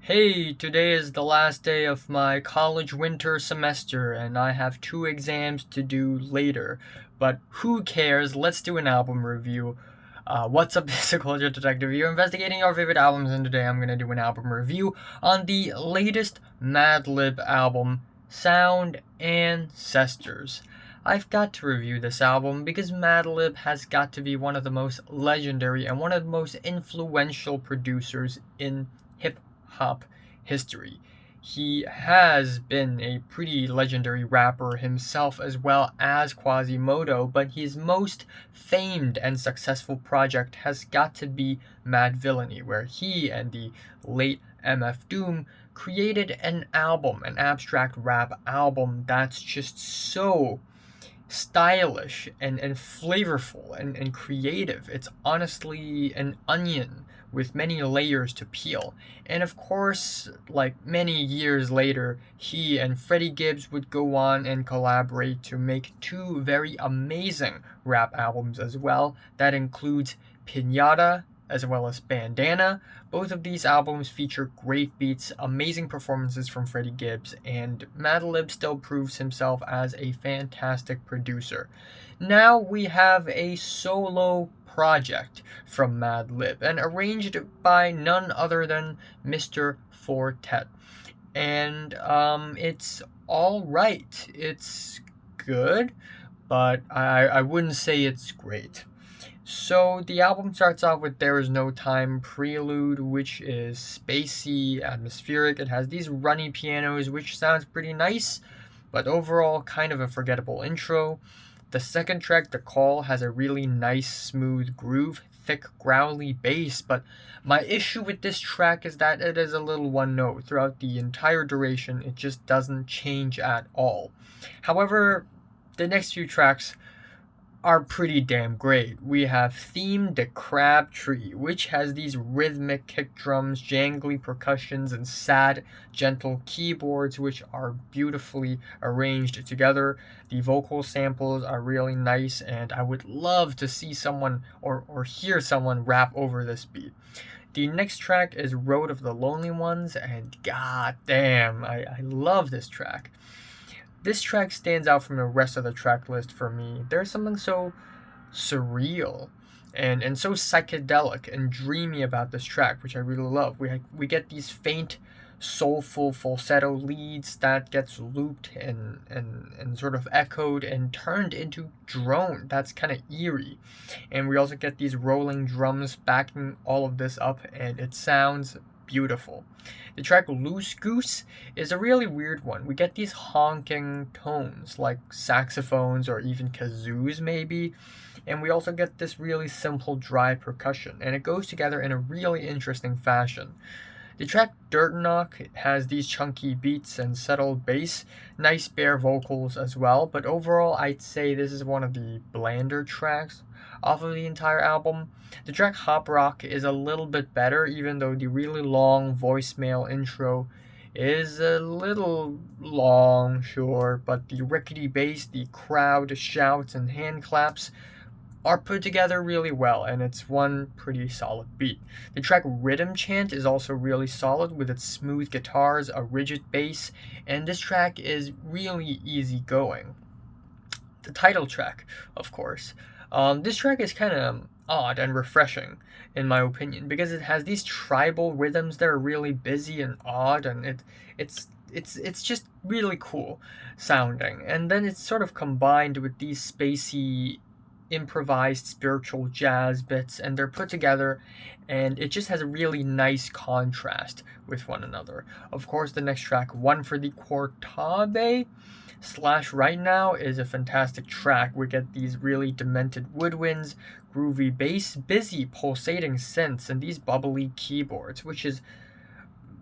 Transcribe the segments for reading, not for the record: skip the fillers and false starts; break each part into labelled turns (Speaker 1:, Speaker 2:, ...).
Speaker 1: Hey, today is the last day of my college winter semester, and I have 2 exams to do later. But who cares? Let's do an album review. What's up, this is Culture Detective. You're investigating your favorite albums, and today I'm gonna do an album review on the latest Madlib album, Sound Ancestors. I've got to review this album because Madlib has got to be one of the most legendary and one of the most influential producers in hip hop history. He has been a pretty legendary rapper himself as well as Quasimodo, but his most famed and successful project has got to be Mad Villainy, where he and the late MF Doom created an album, an abstract rap album that's just so stylish and flavorful and creative. It's honestly an onion with many layers to peel. And of course, like many years later, he and Freddie Gibbs would go on and collaborate to make 2 very amazing rap albums as well. That includes Pinata as well as Bandana. Both of these albums feature great beats, amazing performances from Freddie Gibbs, and Madlib still proves himself as a fantastic producer. Now we have a solo project from Madlib, and arranged by none other than Mr. Fortet. And it's alright. It's good, but I wouldn't say it's great. So the album starts off with There Is No Time Prelude, which is spacey, atmospheric. It has these runny pianos, which sounds pretty nice, but overall kind of a forgettable intro. The second track, The Call, has a really nice, smooth groove, thick, growly bass, but my issue with this track is that it is a little one note. Throughout the entire duration, it just doesn't change at all. However, the next few tracks are pretty damn great. We have Theme the Crabtree, which has these rhythmic kick drums, jangly percussions, and sad, gentle keyboards, which are beautifully arranged together. The vocal samples are really nice, and I would love to see someone or hear someone rap over this beat. The next track is Road of the Lonely Ones, and god damn, I love this track. This track stands out from the rest of the track list for me. There's something so surreal and so psychedelic and dreamy about this track, which I really love. We get these faint, soulful falsetto leads that gets looped and sort of echoed and turned into drone. That's kind of eerie. And we also get these rolling drums backing all of this up, and it sounds beautiful. The track Loose Goose is a really weird one. We get these honking tones like saxophones or even kazoos maybe, and we also get this really simple dry percussion, and it goes together in a really interesting fashion. The track Dirt Knock has these chunky beats and settled bass, nice bare vocals as well, but overall I'd say this is one of the blander tracks off of the entire album. The track Hopprock is a little bit better, even though the really long voicemail intro is a little long, sure, but the rickety bass, the crowd shouts and hand claps are put together really well, and it's one pretty solid beat. The track Riddim Chant is also really solid with its smooth guitars, a rigid bass, and this track is really easy going. The title track, of course. This track is kind of odd and refreshing, in my opinion, because it has these tribal rhythms that are really busy and odd, and it's just really cool sounding. And then it's sort of combined with these spacey improvised spiritual jazz bits, and they're put together, and it just has a really nice contrast with one another. Of course, the next track, One for the Quartabê / Right Now, is a fantastic track. We get these really demented woodwinds, groovy bass, busy pulsating synths, and these bubbly keyboards, which is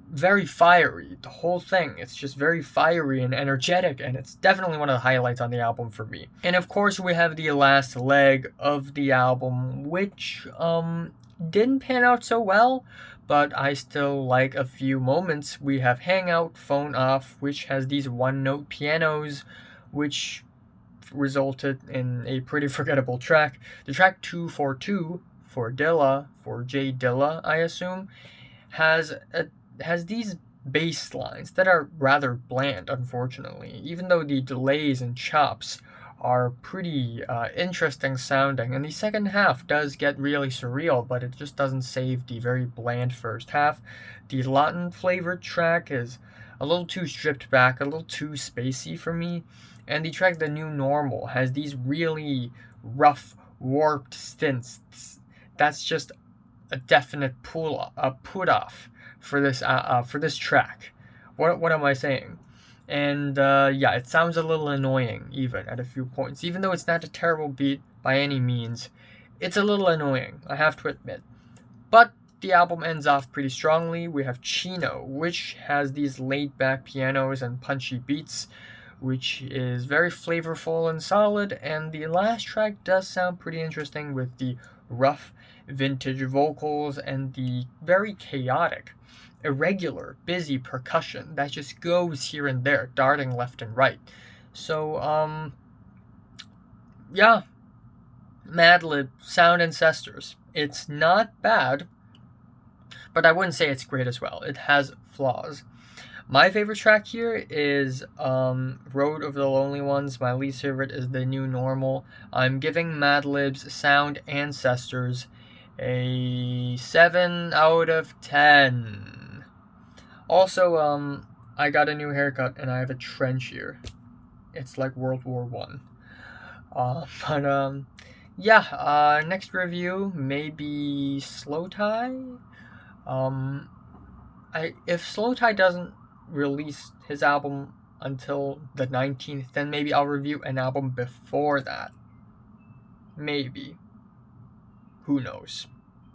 Speaker 1: very fiery. The whole thing, it's just very fiery and energetic, and it's definitely one of the highlights on the album for me. And of course, we have the last leg of the album, which didn't pan out so well, but I still like a few moments. We have Hangout, Phone Off, which has these one-note pianos, which resulted in a pretty forgettable track. The track 242, for Dilla, for J Dilla, I assume, has a has these bass lines that are rather bland, unfortunately, even though the delays and chops are pretty interesting sounding. And the second half does get really surreal, but it just doesn't save the very bland first half. The Latin flavored track is a little too stripped back, a little too spacey for me. And the track The New Normal has these really rough, warped stints. That's just a definite put off for this track. What am I saying? And yeah, it sounds a little annoying even at a few points. Even though it's not a terrible beat by any means, it's a little annoying, I have to admit. But the album ends off pretty strongly. We have Chino, which has these laid back pianos and punchy beats, which is very flavorful and solid. And the last track does sound pretty interesting with the rough vintage vocals and the very chaotic, irregular, busy percussion that just goes here and there, darting left and right. So, yeah, Madlib Sound Ancestors. It's not bad, but I wouldn't say it's great as well. It has flaws. My favorite track here is Road of the Lonely Ones. My least favorite is The New Normal. I'm giving Madlib's Sound Ancestors a 7 out of 10. Also, I got a new haircut and I have a trench here. It's like World War One. Yeah, next review may be Slow Tie. If Slow Tie doesn't release his album until the 19th, then maybe I'll review an album before that. Maybe. Who knows?